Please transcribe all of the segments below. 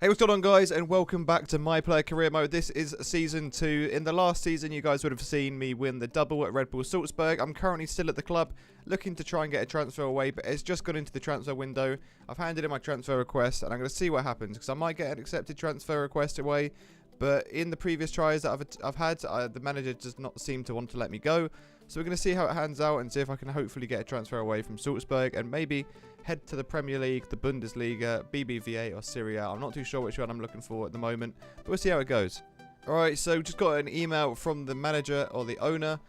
Hey, what's going on, guys, and welcome back to My Player Career Mode. This is Season 2. In the last season, you guys would have seen me win the double at Red Bull Salzburg. I'm currently still at the club, looking to try and get a transfer away, but it's just gone into the transfer window. I've handed in my transfer request, and I'm going to see what happens, because I might get an accepted transfer request away, but in the previous tries that I've had, the manager does not seem to want to let me go. So we're going to see how it hands out and see if I can hopefully get a transfer away from Salzburg and maybe head to the Premier League, the Bundesliga, BBVA or Serie A. I'm not too sure which one I'm looking for at the moment, but we'll see how it goes. Alright, so just got an email from the manager or the owner,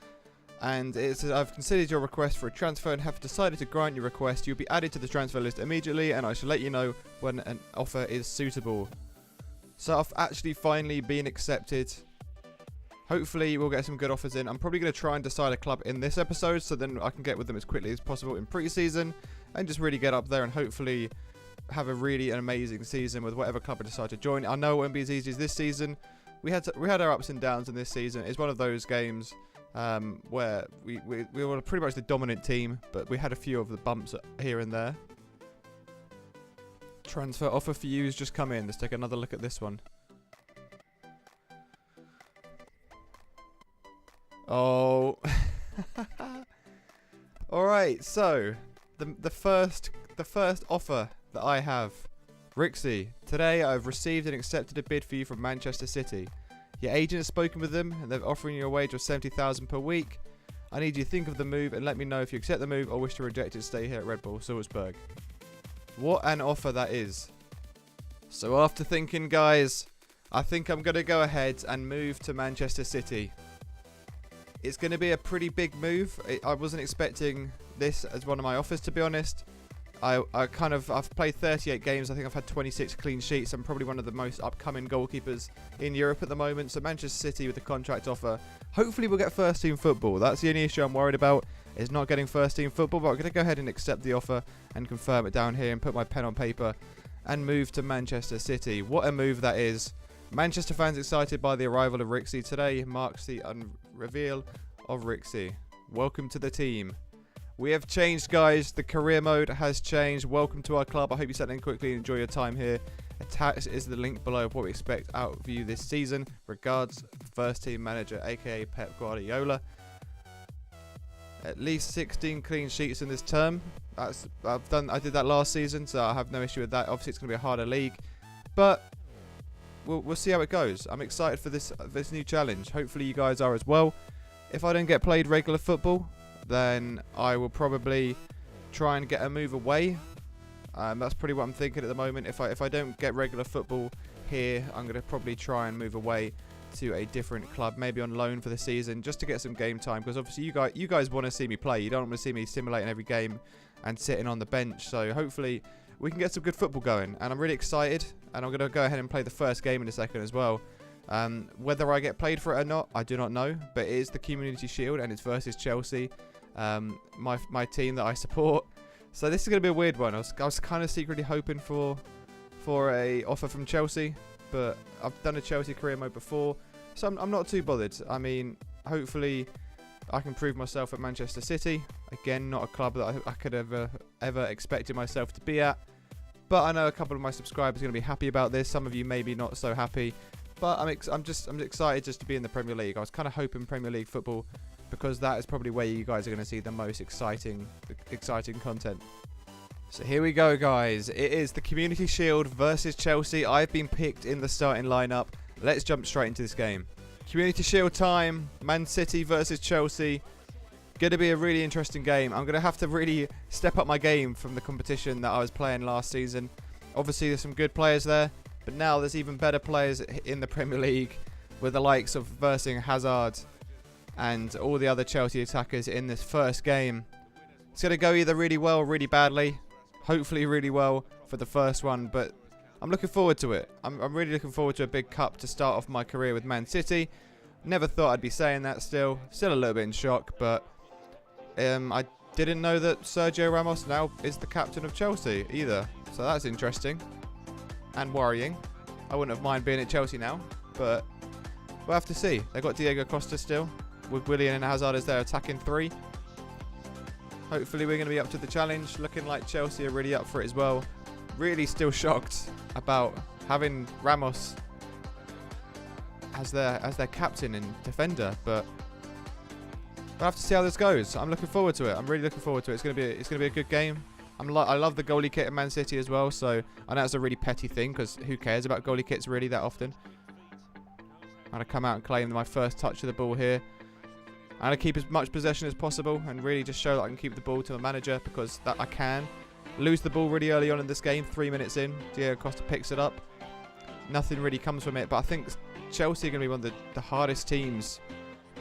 and it says, I've considered your request for a transfer and have decided to grant your request. You'll be added to the transfer list immediately, and I shall let you know when an offer is suitable. So I've actually finally been accepted. Hopefully we'll get some good offers in. I'm probably going to try and decide a club in this episode, so then I can get with them as quickly as possible in pre-season and just really get up there and hopefully have a really amazing season with whatever club I decide to join. I know it won't be as easy as this season. We had our ups and downs in this season. It's one of those games where we were pretty much the dominant team, but we had a few of the bumps here and there. Transfer offer for you has just come in. Let's take another look at this one. Oh. Alright, so the first offer that I have. Rixy, today I've received and accepted a bid for you from Manchester City. Your agent has spoken with them and they're offering you a wage of 70,000 per week. I need you to think of the move and let me know if you accept the move or wish to reject it. Stay here at Red Bull Salzburg. What an offer that is. So after thinking, guys, I think I'm going to go ahead and move to Manchester City. It's going to be a pretty big move. I wasn't expecting this as one of my offers, to be honest. I've played 38 games. I think I've had 26 clean sheets. I'm probably one of the most upcoming goalkeepers in Europe at the moment. So Manchester City with the contract offer. Hopefully we'll get first team football. That's the only issue I'm worried about, is not getting first team football. But I'm going to go ahead and accept the offer and confirm it down here and put my pen on paper and move to Manchester City. What a move that is. Manchester fans excited by the arrival of Rixy. Today marks the reveal of Rixy. Welcome to the team. We have changed, guys. The career mode has changed. Welcome to our club. I hope you settle in quickly and enjoy your time here. Attached is the link below of what we expect out of you this season. Regards, first team manager, aka Pep Guardiola. At least 16 clean sheets in this term. I did that last season, so I have no issue with that. Obviously, it's going to be a harder league, but we'll see how it goes. I'm excited for this new challenge. Hopefully, you guys are as well. If I don't get played regular football, then I will probably try and get a move away. That's pretty what I'm thinking at the moment. If I don't get regular football here, I'm going to probably try and move away to a different club, maybe on loan for the season, just to get some game time. Because obviously you guys want to see me play. You don't want to see me simulating every game and sitting on the bench. So hopefully we can get some good football going. And I'm really excited. And I'm going to go ahead and play the first game in a second as well. Whether I get played for it or not, I do not know. But it is the Community Shield and it's versus Chelsea, my team that I support. So this is going to be a weird one. I was kind of secretly hoping for a offer from Chelsea, but I've done a Chelsea career mode before, so I'm not too bothered. I mean, hopefully I can prove myself at Manchester City. Again, not a club that I could ever expected myself to be at. But I know a couple of my subscribers are going to be happy about this. Some of you maybe not so happy. But I'm excited just to be in the Premier League. I was kind of hoping Premier League football, because that is probably where you guys are going to see the most exciting content. So here we go, guys. It is the Community Shield versus Chelsea. I've been picked in the starting lineup. Let's jump straight into this game. Community Shield time. Man City versus Chelsea. Going to be a really interesting game. I'm going to have to really step up my game from the competition that I was playing last season. Obviously, there's some good players there, but now there's even better players in the Premier League, with the likes of versing Hazard and all the other Chelsea attackers in this first game. It's going to go either really well or really badly. Hopefully really well for the first one, but I'm looking forward to it. I'm really looking forward to a big cup to start off my career with Man City. Never thought I'd be saying that still. Still a little bit in shock, but I didn't know that Sergio Ramos now is the captain of Chelsea either. So that's interesting and worrying. I wouldn't have minded being at Chelsea now, but we'll have to see. They've got Diego Costa still, with Willian and Hazard as their attacking three. Hopefully we're going to be up to the challenge. Looking like Chelsea are really up for it as well. Really still shocked about having Ramos as their captain and defender, but we'll have to see how this goes. I'm looking forward to it. I'm really looking forward to it. It's gonna be a good game. I love the goalie kit in Man City as well, so I know it's a really petty thing because who cares about goalie kits really that often. I'm gonna come out and claim my first touch of the ball here. I'm gonna keep as much possession as possible and really just show that I can keep the ball to the manager, because that I can. Lose the ball really early on in this game, 3 minutes in. Diego Costa picks it up. Nothing really comes from it, but I think Chelsea are going to be one of the hardest teams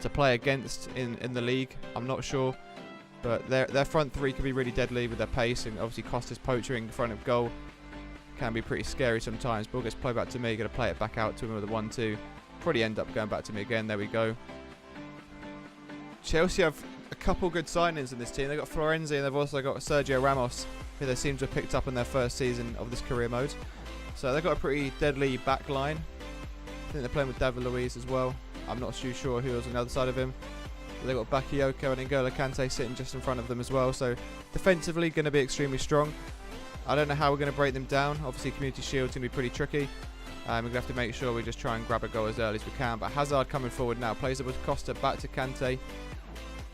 to play against in the league. I'm not sure, but their front three can be really deadly with their pace, and obviously Costa's poaching in front of goal can be pretty scary sometimes. Ball gets played back to me, going to play it back out to him with a 1-2. Probably end up going back to me again. There we go. Chelsea have a couple good signings in this team. They've got Florenzi and they've also got Sergio Ramos, who they seem to have picked up in their first season of this career mode. So they've got a pretty deadly back line. I think they're playing with David Luiz as well. I'm not too sure who was on the other side of him. But they've got Bakayoko and N'Golo Kante sitting just in front of them as well. So defensively going to be extremely strong. I don't know how we're going to break them down. Obviously Community Shield's going to be pretty tricky. We're going to have to make sure we just try and grab a goal as early as we can. But Hazard coming forward now. Plays it with Costa back to Kante.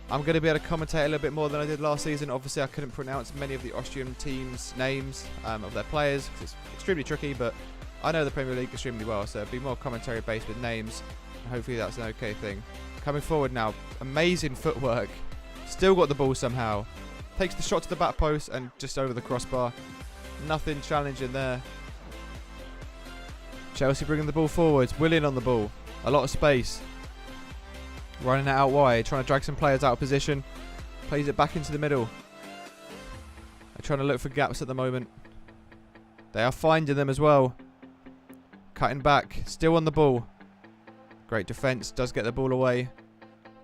I'm going to be able to commentate a little bit more than I did last season. Obviously, I couldn't pronounce many of the Austrian teams' names of their players, because it's extremely tricky, but I know the Premier League extremely well, so it'll be more commentary based with names, and hopefully that's an okay thing. Coming forward now, amazing footwork. Still got the ball somehow. Takes the shot to the back post and just over the crossbar. Nothing challenging there. Chelsea bringing the ball forward. Willian on the ball. A lot of space. Running it out wide, trying to drag some players out of position. Plays it back into the middle. They're trying to look for gaps at the moment. They are finding them as well. Cutting back, still on the ball. Great defence, does get the ball away.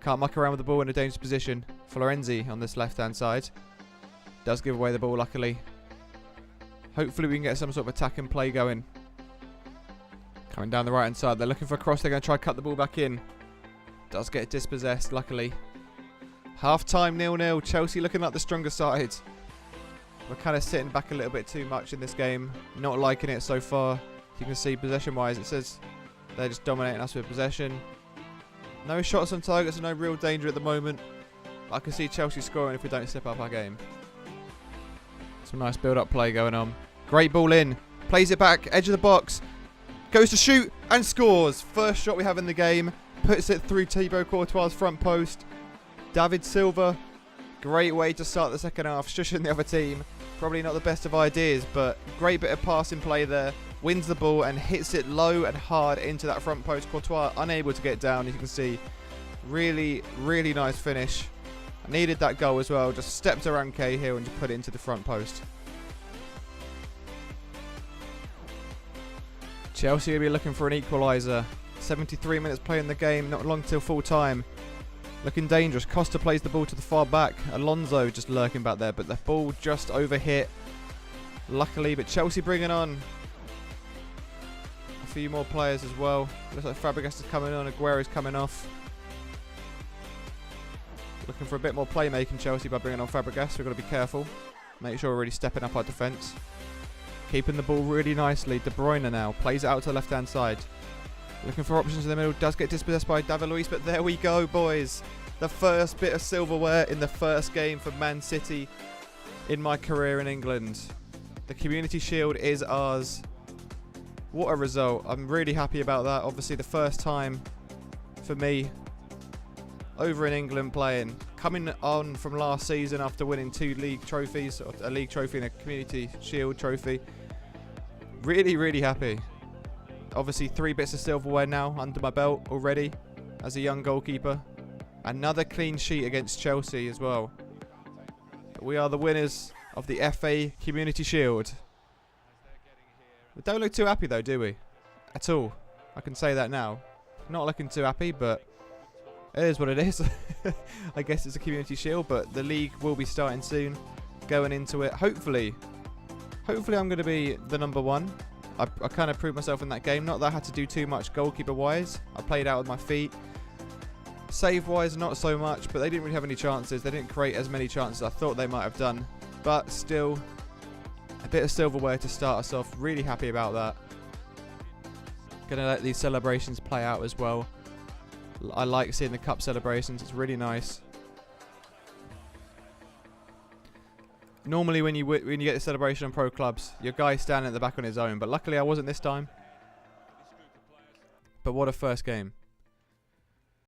Can't muck around with the ball in a dangerous position. Florenzi on this left-hand side. Does give away the ball, luckily. Hopefully we can get some sort of attack and play going. Coming down the right-hand side, they're looking for a cross. They're going to try to cut the ball back in. Does get dispossessed, luckily. Half-time 0-0. Chelsea looking like the stronger side. We're kind of sitting back a little bit too much in this game. Not liking it so far. You can see possession-wise, it says they're just dominating us with possession. No shots on target, so no real danger at the moment. I can see Chelsea scoring if we don't step up our game. Some nice build-up play going on. Great ball in. Plays it back, edge of the box. Goes to shoot and scores. First shot we have in the game. Puts it through Thibaut Courtois' front post. David Silva. Great way to start the second half. Shushing the other team. Probably not the best of ideas, but great bit of passing play there. Wins the ball and hits it low and hard into that front post. Courtois unable to get down, as you can see. Really, really nice finish. Needed that goal as well. Just stepped around Cahill and just put it into the front post. Chelsea will be looking for an equaliser. 73 minutes playing the game, not long till full time. Looking dangerous. Costa plays the ball to the far back. Alonso just lurking back there, but the ball just overhit. Luckily, but Chelsea bringing on a few more players as well. Looks like Fabregas is coming on, Aguero's coming off. Looking for a bit more playmaking, Chelsea, by bringing on Fabregas. We've got to be careful. Make sure we're really stepping up our defence. Keeping the ball really nicely. De Bruyne now plays it out to the left-hand side. Looking for options in the middle. Does get dispossessed by David Luiz, but there we go, boys. The first bit of silverware in the first game for Man City in my career in England. The Community Shield is ours. What a result. I'm really happy about that. Obviously, the first time for me over in England playing. Coming on from last season after winning 2 league trophies, or a league trophy and a Community Shield trophy. Really, really happy. Obviously 3 bits of silverware now under my belt already as a young goalkeeper. Another clean sheet against Chelsea as well. We are the winners of the FA Community Shield. We don't look too happy though, do we? At all. I can say that now. Not looking too happy, but it is what it is. I guess it's a Community Shield, but the league will be starting soon. Going into it. Hopefully I'm going to be the number 1. I kind of proved myself in that game. Not that I had to do too much goalkeeper-wise. I played out with my feet. Save-wise, not so much, but they didn't really have any chances. They didn't create as many chances as I thought they might have done. But still, a bit of silverware to start us off. Really happy about that. Gonna let these celebrations play out as well. I like seeing the cup celebrations. It's really nice. Normally when you get the celebration on pro clubs, your guy's standing at the back on his own, but luckily I wasn't this time. But what a first game.